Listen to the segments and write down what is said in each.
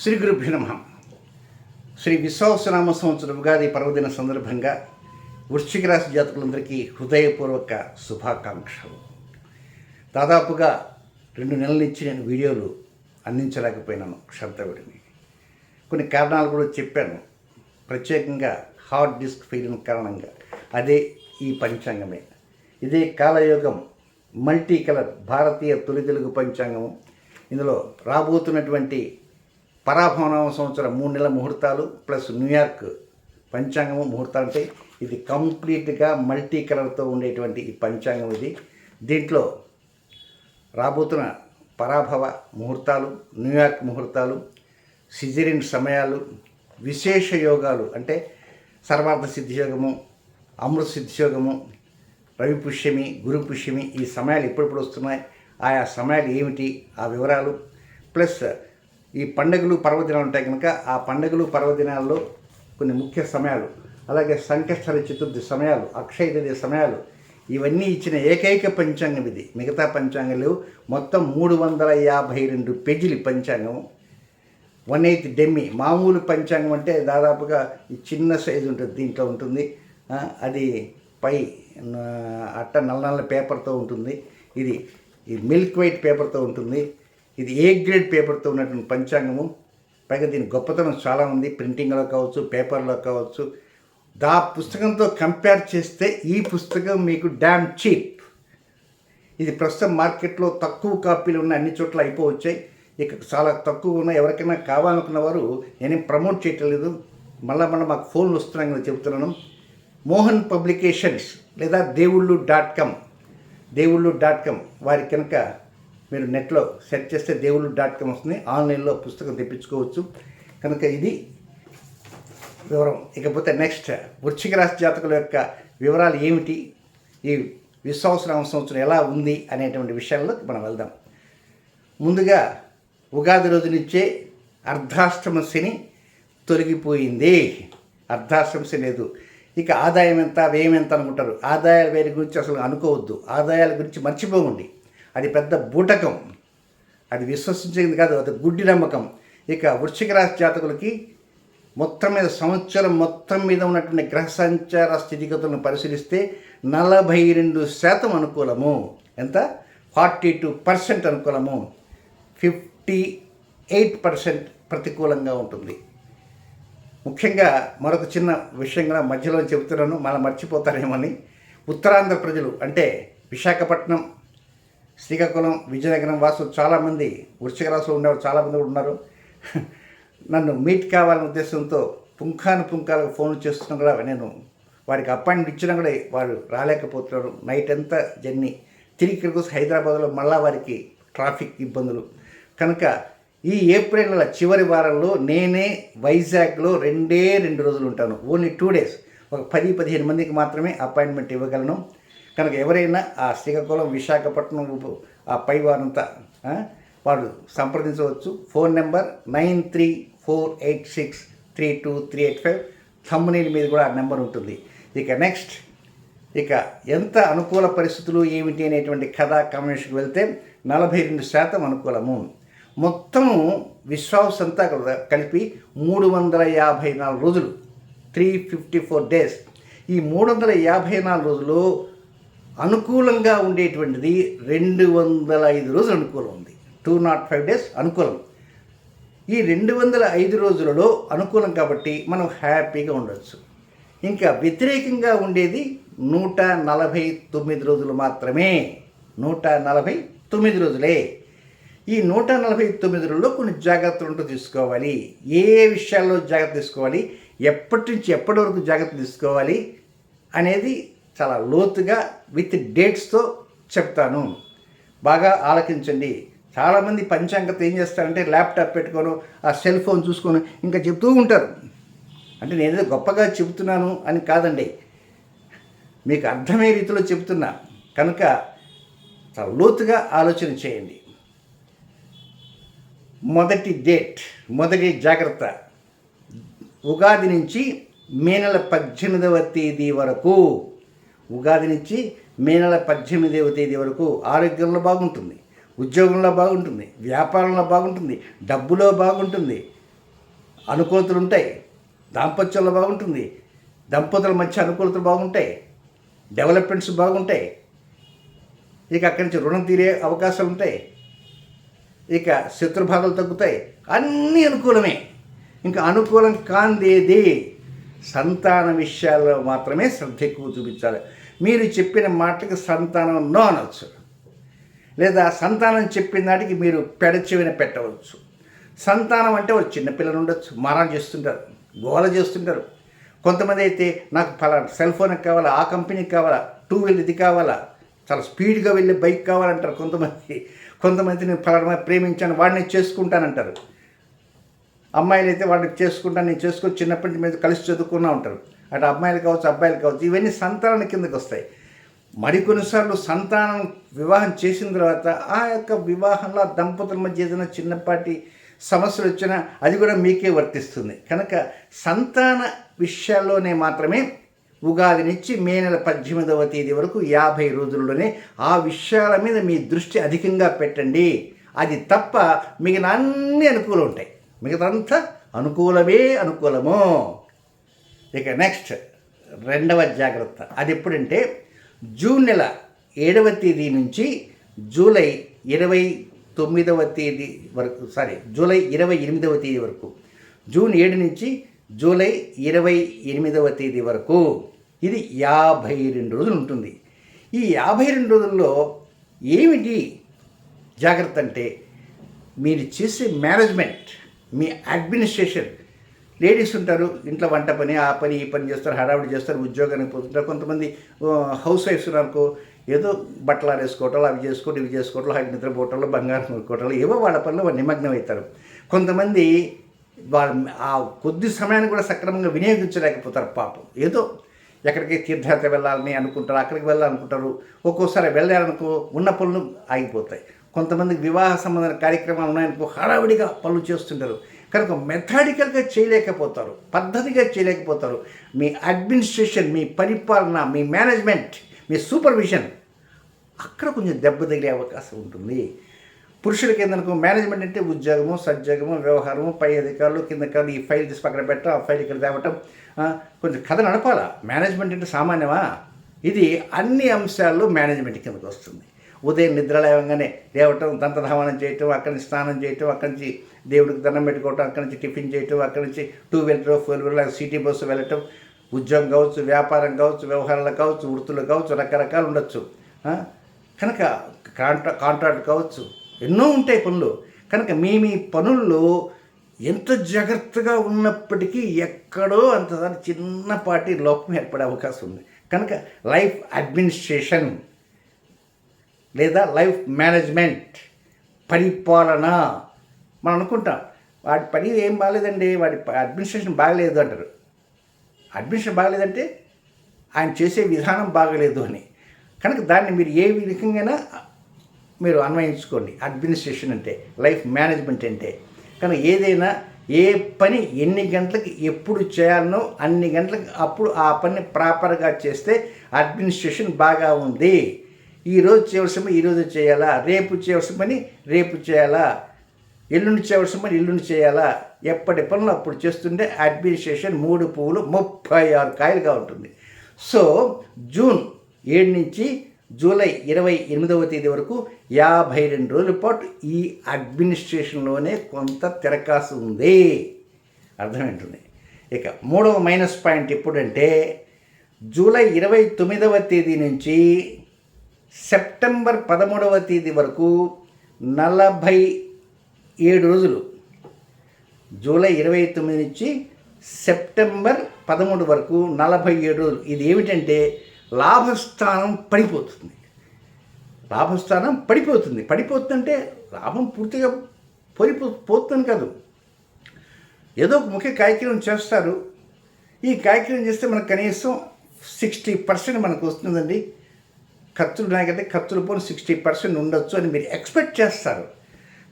శ్రీ గురుభ్యో నమః. శ్రీ విశ్వావసనామ సంవత్సరం ఉగాది పర్వదిన సందర్భంగా వృశ్చిక రాశి జాతకులందరికీ హృదయపూర్వక శుభాకాంక్షలు. దాదాపుగా 2 నెలల నుంచి నేను వీడియోలు అందించలేకపోయినాను శ్రద్ధవిడిని. కొన్ని కారణాలు కూడా చెప్పాను. ప్రత్యేకంగా హార్డ్ డిస్క్ ఫెయిలింగ్ కారణంగా. అదే ఈ పంచాంగమే. ఇదే కాలయోగం మల్టీ కలర్ భారతీయ తొలి తెలుగు పంచాంగము. ఇందులో రాబోతున్నటువంటి పరాభవనామ సంవత్సరం 3 నెలల ముహూర్తాలు ప్లస్ న్యూయార్క్ పంచాంగము ముహూర్తాలు. అంటే ఇది కంప్లీట్గా మల్టీ కలర్తో ఉండేటువంటి ఈ పంచాంగం ఇది. దీంట్లో రాబోతున్న పరాభవ ముహూర్తాలు, న్యూయార్క్ ముహూర్తాలు, సిజరిన్ సమయాలు, విశేష యోగాలు అంటే సర్వార్థ సిద్ధియోగము, అమృత సిద్ధియోగము, రవి పుష్యమి, గురు పుష్యమి, ఈ సమయాలు ఎప్పుడెప్పుడు వస్తున్నాయి, ఆయా సమయాలు ఏమిటి, ఆ వివరాలు, ప్లస్ ఈ పండుగలు పర్వదినాలు ఉంటాయి కనుక ఆ పండుగలు పర్వదినాల్లో కొన్ని ముఖ్య సమయాలు, అలాగే సంకష్టహర చతుర్థి సమయాలు, అక్షయ తృతీయ సమయాలు, ఇవన్నీ ఇచ్చిన ఏకైక పంచాంగం ఇది. మిగతా పంచాంగాలు మొత్తం 352 పేజీలు పంచాంగం. 1/8 డెమ్మి. మామూలు పంచాంగం అంటే దాదాపుగా ఈ చిన్న సైజు ఉంటుంది, దీంట్లో ఉంటుంది. అది పై అట్ట నల్ల పేపర్తో ఉంటుంది. ఇది మిల్క్ వైట్ పేపర్తో ఉంటుంది. ఇది ఏ గ్రేడ్ పేపర్తో ఉన్నటువంటి పంచాంగము. పైగా దీని గొప్పతనం చాలా ఉంది. ప్రింటింగ్లో కావచ్చు, పేపర్లో కావచ్చు. పుస్తకంతో కంపేర్ చేస్తే ఈ పుస్తకం మీకు డ్యామ్ చీప్. ఇది ప్రస్తుతం మార్కెట్లో తక్కువ కాపీలు ఉన్న అన్ని చోట్ల అయిపోవచ్చాయి. ఇక చాలా తక్కువ ఉన్న ఎవరికైనా కావాలనుకున్న వారు, నేనేం ప్రమోట్ చేయటం లేదు, మళ్ళీ మాకు ఫోన్లు వస్తున్నాయి కదా చెప్తున్నాను. మోహన్ పబ్లికేషన్స్ లేదా దేవుళ్ళు.com వారి కనుక మీరు నెట్లో సెర్చ్ చేస్తే దేవుళ్ళు.com వస్తుంది. ఆన్లైన్లో పుస్తకం తెప్పించుకోవచ్చు. కనుక ఇది వివరం. ఇకపోతే నెక్స్ట్ వృశ్చిక రాశి జాతకుల యొక్క వివరాలు ఏమిటి, ఈ విశ్వావసనామ సంవత్సరం ఎలా ఉంది అనేటువంటి విషయాల్లో మనం వెళ్దాం. ముందుగా ఉగాది రోజు నుంచే అర్ధాష్టమ శని తొలగిపోయింది. అర్ధాష్టమ శని లేదు. ఇక ఆదాయం ఎంత, వ్యయం ఎంత అనుకుంటారు. ఆదాయాల వ్యయం గురించి అసలు అనుకోవద్దు. ఆదాయాల గురించి మర్చిపోకండి. అది పెద్ద బూటకం. అది విశ్వసించేది కాదు, అది గుడ్డి నమ్మకం. ఇక వృశ్చిక రాశి జాతకులకి మొత్తం మీద సంవత్సరం మొత్తం మీద ఉన్నటువంటి గ్రహ సంచార స్థితిగతులను పరిశీలిస్తే 42% అనుకూలము. ఎంత? 42% అనుకూలము, 58% ప్రతికూలంగా ఉంటుంది. ముఖ్యంగా మరొక చిన్న విషయం కూడా మధ్యలో చెబుతున్నాను, మళ్ళీ మర్చిపోతారేమని. ఉత్తరాంధ్ర ప్రజలు అంటే విశాఖపట్నం, శ్రీకాకుళం, విజయనగరం వాసులు చాలామంది, వృశ్చిక రాశిలో ఉండేవారు చాలామంది కూడా ఉన్నారు. నన్ను మీట్ కావాలనే ఉద్దేశంతో పుంఖాలుగా ఫోన్లు చేస్తున్నా కూడా నేను వారికి అపాయింట్మెంట్ ఇచ్చినా కూడా వారు రాలేకపోతున్నారు. నైట్ అంతా జర్నీ, తిరిగి ఇక్కడికి వస్తే హైదరాబాద్లో మళ్ళా వారికి ట్రాఫిక్ ఇబ్బందులు. కనుక ఈ ఏప్రిల్ నెల చివరి వారంలో నేనే వైజాగ్లో 2 రోజులు ఉంటాను. Only 2 days. ఒక 10-15 మందికి మాత్రమే అపాయింట్మెంట్ ఇవ్వగలను. కనుక ఎవరైనా ఆ శ్రీకాకుళం, విశాఖపట్నం ఆ పై వారంతా వాడు సంప్రదించవచ్చు. Phone number 9348632385. థంబ్నెయిల్ మీద కూడా ఆ నెంబర్ ఉంటుంది. ఇక నెక్స్ట్, ఇక ఎంత అనుకూల పరిస్థితులు ఏమిటి అనేటువంటి కథ కమ్యూనికేషన్కి వెళ్తే 42% అనుకూలము. మొత్తం విశ్వాసం అంతా కలిపి 354 రోజులు, 354 డేస్. ఈ 354 రోజులు అనుకూలంగా ఉండేటువంటిది 205 రోజులు అనుకూలం ఉంది. 205 డేస్ అనుకూలం. ఈ 205 రోజులలో అనుకూలం కాబట్టి మనం హ్యాపీగా ఉండవచ్చు. ఇంకా వ్యతిరేకంగా ఉండేది 149 రోజులు మాత్రమే. 149 రోజులే. ఈ 149 రోజుల్లో కొన్ని జాగ్రత్తలు తీసుకోవాలి. ఏ విషయాల్లో జాగ్రత్త తీసుకోవాలి, ఎప్పటి నుంచి ఎప్పటి వరకు జాగ్రత్త తీసుకోవాలి అనేది చాలా లోతుగా విత్ డేట్స్తో చెప్తాను. బాగా ఆలకించండి. చాలామంది పంచాంగత ఏం చేస్తారంటే ల్యాప్టాప్ పెట్టుకొని ఆ సెల్ ఫోన్ చూసుకొని ఇంకా చెప్తూ ఉంటారు. అంటే నేనేదో గొప్పగా చెబుతున్నాను అని కాదండి, మీకు అర్థమయ్యే రీతిలో చెప్తున్నా. కనుక చాలా లోతుగా ఆలోచన చేయండి. మొదటి జాగ్రత్త, ఉగాది నుంచి మే నెల 18వ తేదీ వరకు. ఉగాది నుంచి మే నెల 18వ తేదీ వరకు ఆరోగ్యంలో బాగుంటుంది, ఉద్యోగంలో బాగుంటుంది, వ్యాపారంలో బాగుంటుంది, డబ్బులో బాగుంటుంది, అనుకూలతలు ఉంటాయి, దాంపత్యంలో బాగుంటుంది, దంపతుల మధ్య అనుకూలతలు బాగుంటాయి, డెవలప్మెంట్స్ బాగుంటాయి, ఇక అక్కడి నుంచి రుణం తీరే అవకాశాలు ఉంటాయి, ఇక శత్రుబాధలు తగ్గుతాయి, అన్నీ అనుకూలమే. ఇంకా అనుకూలం కాందేది సంతాన విషయాల్లో మాత్రమే శ్రద్ధ ఎక్కువ చూపించాలి. మీరు చెప్పిన మాటకి సంతానం నో అనవచ్చు, లేదా సంతానం చెప్పిన నాటికి మీరు పెడచెవిన పెట్టవచ్చు. సంతానం అంటే ఒక చిన్నపిల్లలు ఉండొచ్చు, మారం చేస్తుంటారు, గోల చేస్తుంటారు. కొంతమంది అయితే నాకు ఫలానా సెల్ ఫోన్ కావాలా, ఆ కంపెనీకి కావాలా, 2 వీలర్ ఇది కావాలా, చాలా స్పీడ్గా వెళ్ళే బైక్ కావాలంటారు. కొంతమంది నేను ఫలానా ప్రేమించాను వాడిని చేసుకుంటానంటారు. అమ్మాయిలు అయితే వాడిని చేసుకుంటాను, నేను చేసుకొని చిన్నప్పటి నుంచి మీద కలిసి చదువుకున్నా ఉంటారు. అటు అమ్మాయిలు కావచ్చు, అబ్బాయిలు కావచ్చు, ఇవన్నీ సంతానం కిందకి వస్తాయి. మరికొన్నిసార్లు సంతానం వివాహం చేసిన తర్వాత ఆ యొక్క వివాహంలో దంపతుల మధ్య ఏదైనా చిన్నపాటి సమస్యలు వచ్చినా అది కూడా మీకే వర్తిస్తుంది. కనుక సంతాన విషయాల్లోనే మాత్రమే ఉగాది నుంచి మే నెల 18వ తేదీ వరకు 50 రోజుల్లోనే ఆ విషయాల మీద మీ దృష్టి అధికంగా పెట్టండి. అది తప్ప మిగిలిన అన్నీ అనుకూలం ఉంటాయి, మిగతాంతా అనుకూలము. ఇక నెక్స్ట్ 2వ జాగ్రత్త, అది ఎప్పుడంటే జూన్ నెల 7వ తేదీ నుంచి జూలై 29వ తేదీ వరకు, జూలై 28వ తేదీ వరకు, జూన్ 7 నుంచి జూలై 28వ తేదీ వరకు ఇది 52 రోజులు ఉంటుంది. ఈ 52 రోజుల్లో ఏమిటి జాగ్రత్త అంటే మీరు చేసే మేనేజ్మెంట్, మీ అడ్మినిస్ట్రేషన్. లేడీస్ ఉంటారు, ఇంట్లో వంట పని, ఆ పని ఈ పని చేస్తారు, హడావిడి చేస్తారు, ఉద్యోగానికి పోతుంటారు. కొంతమంది హౌస్ వైఫ్స్ అనుకో, ఏదో బట్టలు ఆరేసుకోవటాలు, అవి చేసుకోవటం, ఇవి చేసుకోవటం, హైట్ నిద్రపోవటాలు, బంగారం కొనుక్కోవటాలు, ఏవో వాళ్ళ పనిలో వాళ్ళు నిమగ్నం అవుతారు. కొంతమంది వాళ్ళు ఆ కొద్ది సమయాన్ని కూడా సక్రమంగా వినియోగించలేకపోతారు పాపం. ఏదో ఎక్కడికి తీర్థయాత్ర వెళ్ళాలని అనుకుంటారు, అక్కడికి వెళ్ళాలనుకుంటారు, ఒక్కోసారి వెళ్ళాలనుకో ఉన్న పనులు ఆగిపోతాయి. కొంతమందికి వివాహ సంబంధమైన కార్యక్రమాలు ఉన్నాయనుకో హడావిడిగా పనులు చేస్తుంటారు. కనుక మెథాడికల్గా చేయలేకపోతారు, పద్ధతిగా చేయలేకపోతారు. మీ అడ్మినిస్ట్రేషన్, మీ పరిపాలన, మీ మేనేజ్మెంట్, మీ సూపర్విజన్ అక్కడ కొంచెం దెబ్బ తగిలే అవకాశం ఉంటుంది. పురుషులకి ఏందనుకో మేనేజ్మెంట్ అంటే ఉద్యోగము, సద్యోగము, వ్యవహారము, పై అధికారులు, కింద కాదు, ఈ ఫైల్ తీసి పక్కన పెట్టడం, ఆ ఫైల్ ఇక్కడ తేవటం, కొంచెం కథ నడపాలా. మేనేజ్మెంట్ అంటే సామాన్యమా? ఇది అన్ని అంశాల్లో మేనేజ్మెంట్ కిందకు వస్తుంది. ఉదయం నిద్ర లేవటం, దంతధావనం చేయటం, అక్కడి నుంచి స్నానం చేయటం, అక్కడి నుంచి దేవుడికి దండం పెట్టుకోవటం, అక్కడి నుంచి టిఫిన్ చేయటం, అక్కడి నుంచి 2 వీలర్ 4 వీలర్ సిటీ బస్సు వెళ్ళటం, ఉద్యోగం కావచ్చు, వ్యాపారం కావచ్చు, వ్యవహారాలు కావచ్చు, వృత్తులు కావచ్చు, రకరకాలు ఉండొచ్చు. కనుక కాంట్రాక్ట్ కావచ్చు, ఎన్నో ఉంటాయి పనులు. కనుక మీ పనుల్లో ఎంత జాగ్రత్తగా ఉన్నప్పటికీ ఎక్కడో అంతసారి చిన్నపాటి లోపం ఏర్పడే అవకాశం ఉంది. కనుక లైఫ్ అడ్మినిస్ట్రేషన్ లేదా లైఫ్ మేనేజ్మెంట్, పరిపాలన, మనం అనుకుంటాం వాడి పని ఏం బాగాలేదండి, వాడి అడ్మినిస్ట్రేషన్ బాగలేదు అంటారు. అడ్మినిస్ట్రేషన్ బాగలేదంటే ఆయన చేసే విధానం బాగలేదు అని. కనుక దాన్ని మీరు ఏ విధంగా మీరు అన్వయించుకోండి. అడ్మినిస్ట్రేషన్ అంటే, లైఫ్ మేనేజ్మెంట్ అంటే. కనుక ఏదైనా ఏ పని ఎన్ని గంటలకు ఎప్పుడు చేయాలనో అన్ని గంటలకు అప్పుడు ఆ పని ప్రాపర్గా చేస్తే అడ్మినిస్ట్రేషన్ బాగా ఉంది. ఈరోజు చేయవలసిన పని ఈరోజు చేయాలా, రేపు చేయవలసిన పని రేపు చేయాలా, ఎల్లుండి చేయవలసిన పని ఎల్లుండి చేయాలా, ఎప్పటి పనులు అప్పుడు చేస్తుంటే అడ్మినిస్ట్రేషన్ 3 పువ్వులు 36 కాయలుగా ఉంటుంది. సో జూన్ 7 నుంచి జూలై 28వ తేదీ వరకు 52 రోజుల పాటు ఈ అడ్మినిస్ట్రేషన్లోనే కొంత తిరకాసు ఉంది. అర్థమేంటుంది. ఇక 3వ మైనస్ పాయింట్ ఎప్పుడంటే జూలై 29వ తేదీ నుంచి సెప్టెంబర్ 13వ తేదీ వరకు 47 రోజులు. జూలై 29 నుంచి సెప్టెంబర్ 13 వరకు 47 రోజులు. ఇది ఏమిటంటే లాభస్థానం పడిపోతుంది. లాభస్థానం పడిపోతుందంటే లాభం పూర్తిగా పోతుంది కాదు. ఏదో ఒక ముఖ్య కార్యక్రమం చేస్తారు. ఈ కార్యక్రమం చేస్తే మనకు కనీసం 60% మనకు వస్తుందండి. ఖర్చులు ఉన్నాయి కదా, ఖర్చులు పోను 60% ఉండొచ్చు అని మీరు ఎక్స్పెక్ట్ చేస్తారు.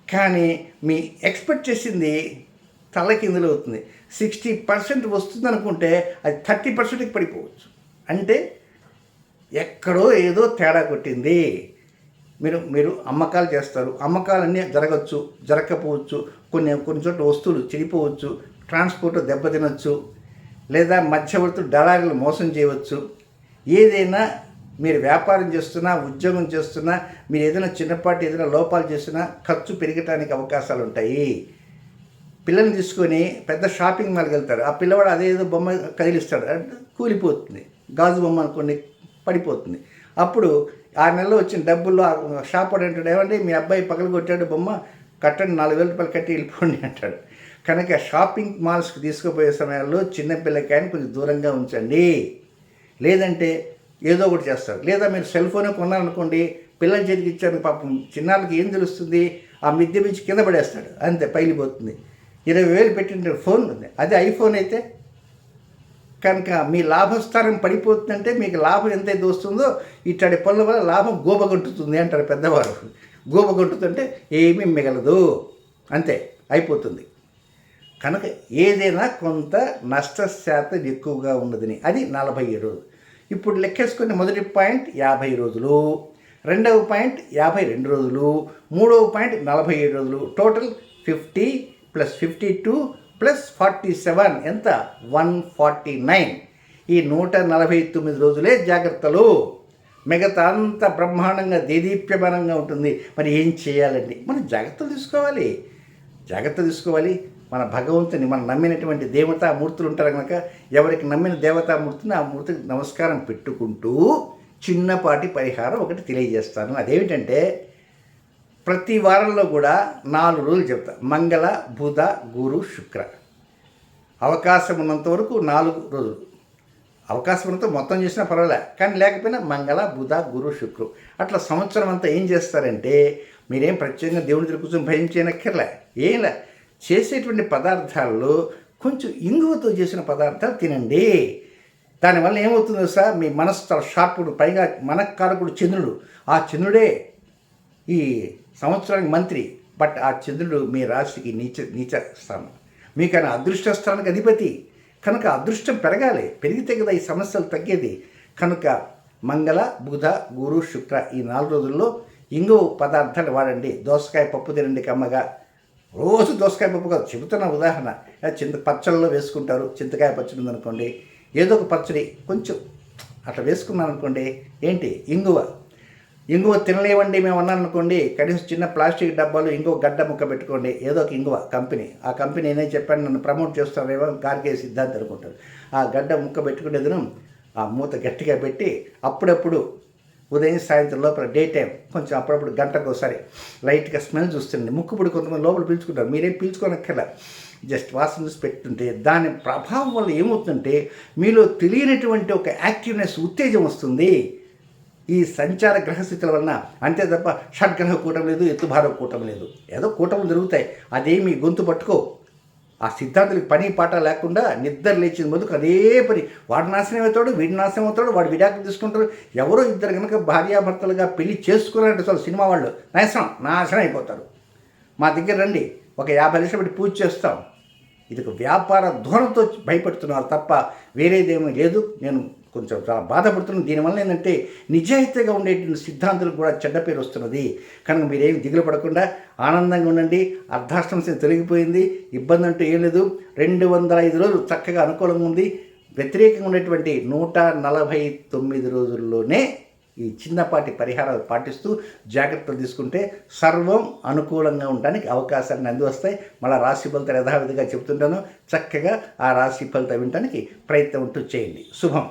కానీ మీ ఎక్స్పెక్ట్ చేసింది తలకిందులు అవుతుంది. 60% వస్తుంది అనుకుంటే అది 30%కి పడిపోవచ్చు. అంటే ఎక్కడో ఏదో తేడా కొట్టింది. మీరు అమ్మకాలు చేస్తారు, అమ్మకాలన్నీ జరగచ్చు, జరగకపోవచ్చు, కొన్ని చోట్ల వస్తువులు చెడిపోవచ్చు, ట్రాన్స్పోర్ట్ దెబ్బతినొచ్చు, లేదా మధ్యవర్తులు దళారులు మోసం చేయవచ్చు. ఏదైనా మీరు వ్యాపారం చేస్తున్నా, ఉద్యోగం చేస్తున్నా, మీరు ఏదైనా చిన్నపాటి ఏదైనా లోపాలు చేస్తున్నా ఖర్చు పెరగటానికి అవకాశాలు ఉంటాయి. పిల్లల్ని తీసుకొని పెద్ద షాపింగ్ మాల్కి వెళ్తారు, ఆ పిల్లవాడు అదేదో బొమ్మ కదిలిస్తాడు, కూలిపోతుంది. గాజు బొమ్మ అనుకోండి, పడిపోతుంది. అప్పుడు 6 నెలలు వచ్చిన డబ్బుల్లో షాప్ వాడు అంటాడు, ఏమండి మీ అబ్బాయి పగలు కొట్టాడు బొమ్మ, కట్టండి 4,000 రూపాయలు కట్టి వెళ్ళిపోండి అంటాడు. కనుక షాపింగ్ మాల్స్కి తీసుకుపోయే సమయంలో చిన్నపిల్లకాయని కొంచెం దూరంగా ఉంచండి. లేదంటే ఏదో ఒకటి చేస్తారు. లేదా మీరు సెల్ ఫోనే కొన్నారనుకోండి, పిల్లల చేతికి ఇచ్చారు, పాపం చిన్నాళ్ళకి ఏం తెలుస్తుంది, ఆ మిద్దె మించి కింద పడేస్తాడు, అంతే పగిలిపోతుంది. 20,000 పెట్టిన ఫోన్ ఉంది, అదే ఐఫోన్ అయితే కనుక మీ లాభస్థానం పడిపోతుందంటే మీకు లాభం ఎంతైతే వస్తుందో ఇట్లాంటి పనుల వల్ల లాభం గోబగొట్టుతుంది అంటారు పెద్దవారు. గోబగొట్టుతుంటే ఏమీ మిగలదు, అంతే అయిపోతుంది. కనుక ఏదైనా కొంత నష్ట శాతం ఎక్కువగా ఉన్నదని, అది 47 రోజులు. ఇప్పుడు లెక్కేసుకుని మొదటి పాయింట్ 50 రోజులు, రెండవ పాయింట్ 52 రోజులు, మూడవ పాయింట్ 47 రోజులు, టోటల్ 50 + 52 + 47 ఎంత 149. ఈ 149 రోజులే జాగ్రత్తలు, మిగతా అంతా బ్రహ్మాండంగా దేదీప్యమానంగా ఉంటుంది. మరి ఏం చేయాలండి? మనం జాగ్రత్తలు తీసుకోవాలి. మన భగవంతుని మనం నమ్మినటువంటి దేవతామూర్తులు ఉంటారు కనుక, ఎవరికి నమ్మిన దేవతామూర్తిని ఆ మూర్తికి నమస్కారం పెట్టుకుంటూ చిన్నపాటి పరిహారం ఒకటి తెలియజేస్తాను. అదేమిటంటే ప్రతి వారంలో కూడా 4 రోజులు చెప్తా. మంగళ, బుధ, గురు, శుక్ర. అవకాశం ఉన్నంత వరకు 4 రోజులు. అవకాశం ఉన్నంత మొత్తం చేసినా పర్వాలే, కానీ లేకపోయినా మంగళ, బుధ, గురు, శుక్రు. అట్లా సంవత్సరం అంతా ఏం చేస్తారంటే, మీరేం ప్రత్యేకంగా దేవుని దగ్గర కూర్చొని భజించనక్కర్లే, ఏంలే. చేసేటువంటి పదార్థాల్లో కొంచెం ఇంగువతో చేసిన పదార్థాలు తినండి. దానివల్ల ఏమవుతుందో సార్, మీ మనసు చాలా షార్పుడు, పైగా మనకారకుడు చంద్రుడు. ఆ చంద్రుడే ఈ సంవత్సరానికి మంత్రి. బట్ ఆ చంద్రుడు మీ రాశికి నీచ స్థానం, మీకు ఆయన అదృష్ట స్థానానికి అధిపతి. కనుక అదృష్టం పెరగాలి, పెరిగితే కదా ఈ సమస్యలు తగ్గేది. కనుక మంగళ, బుధ, గురు, శుక్ర ఈ 4 రోజుల్లో ఇంగువ పదార్థాలు వాడండి. దోసకాయ పప్పు తినండి కమ్మగా. రోజు దోసకాయ పప్పు కాదు, చెబుతున్న ఉదాహరణ. పచ్చళ్ళలో వేసుకుంటారు, చింతకాయ పచ్చడి ఉందనుకోండి, ఏదో ఒక పచ్చడి కొంచెం అట్లా వేసుకున్నాను అనుకోండి. ఏంటి ఇంగువ తినలేవండి మేము అన్నారనుకోండి, కనీసం చిన్న ప్లాస్టిక్ డబ్బాలు ఇంగువ గడ్డ ముక్క పెట్టుకోండి. ఏదో ఒక ఇంగువ కంపెనీ, ఆ కంపెనీ నేనే చెప్పాను, నన్ను ప్రమోట్ చేస్తారేమో, గార్గే సిద్ధాంతం అనుకుంటారు. ఆ గడ్డ ముక్క పెట్టుకునేదిను ఆ మూత గట్టిగా పెట్టి అప్పుడప్పుడు ఉదయం సాయంత్రం లోపల డే టైం కొంచెం అప్పుడప్పుడు గంటకు ఒకసారి లైట్గా స్మెల్ చూస్తుంది. ముక్కుపుడు కొంతమంది లోపల పీల్చుకుంటారు, మీరేం పీల్చుకోనక్కర్లా, జస్ట్ వాసన చూసి పెట్టుంటే దాని ప్రభావం వల్ల ఏమవుతుందంటే మీలో తెలియనటువంటి ఒక యాక్టివ్నెస్, ఉత్తేజం వస్తుంది ఈ సంచార గ్రహస్థితుల వలన. అంతే తప్ప షడ్గ్రహ కూటం లేదు, ఎత్తుభారవ కూటం లేదు. ఏదో కూటములు జరుగుతాయి, అదేమి గొంతు పట్టుకో. ఆ సిద్ధాంతులకి పని పాట లేకుండా నిద్ర లేచిన ముందుకు అదే పని. వాడు నాశనం అవుతాడు, వీడి నాశనం అవుతాడు, వాడు విడాకులు తీసుకుంటారు. ఎవరో ఇద్దరు కనుక భార్యాభర్తలుగా పెళ్లి చేసుకున్నారంటే చాలు సినిమా వాళ్ళు నాశనం అయిపోతారు. మా దగ్గర రండి, ఒక 50 లక్షలు పెట్టి పూజ చేస్తాం. ఇది ఒక వ్యాపార ధోరణితో భయపెడుతున్నారు తప్ప వేరేదేమీ లేదు. నేను కొంచెం చాలా బాధపడుతున్నాను. దీనివల్ల ఏంటంటే నిజాయితీగా ఉండేటువంటి సిద్ధాంతులకు కూడా చెడ్డ పేరు వస్తున్నది. కనుక మీరేమి దిగులు పడకుండా ఆనందంగా ఉండండి. అర్ధాష్టమశని తొలగిపోయింది, ఇబ్బంది అంటూ ఏం లేదు. 205 రోజులు చక్కగా అనుకూలంగా ఉంది. వ్యతిరేకంగా ఉండేటువంటి 149 రోజుల్లోనే ఈ చిన్నపాటి పరిహారాలు పాటిస్తూ జాగ్రత్తలు తీసుకుంటే సర్వం అనుకూలంగా ఉండడానికి అవకాశాన్ని అందివస్తాయి. మళ్ళీ రాశి ఫలితాలు యథావిధిగా చెప్తుంటాను, చక్కగా ఆ రాశి ఫలితం వినడానికి ప్రయత్నం ఉంటూ చేయండి. శుభం.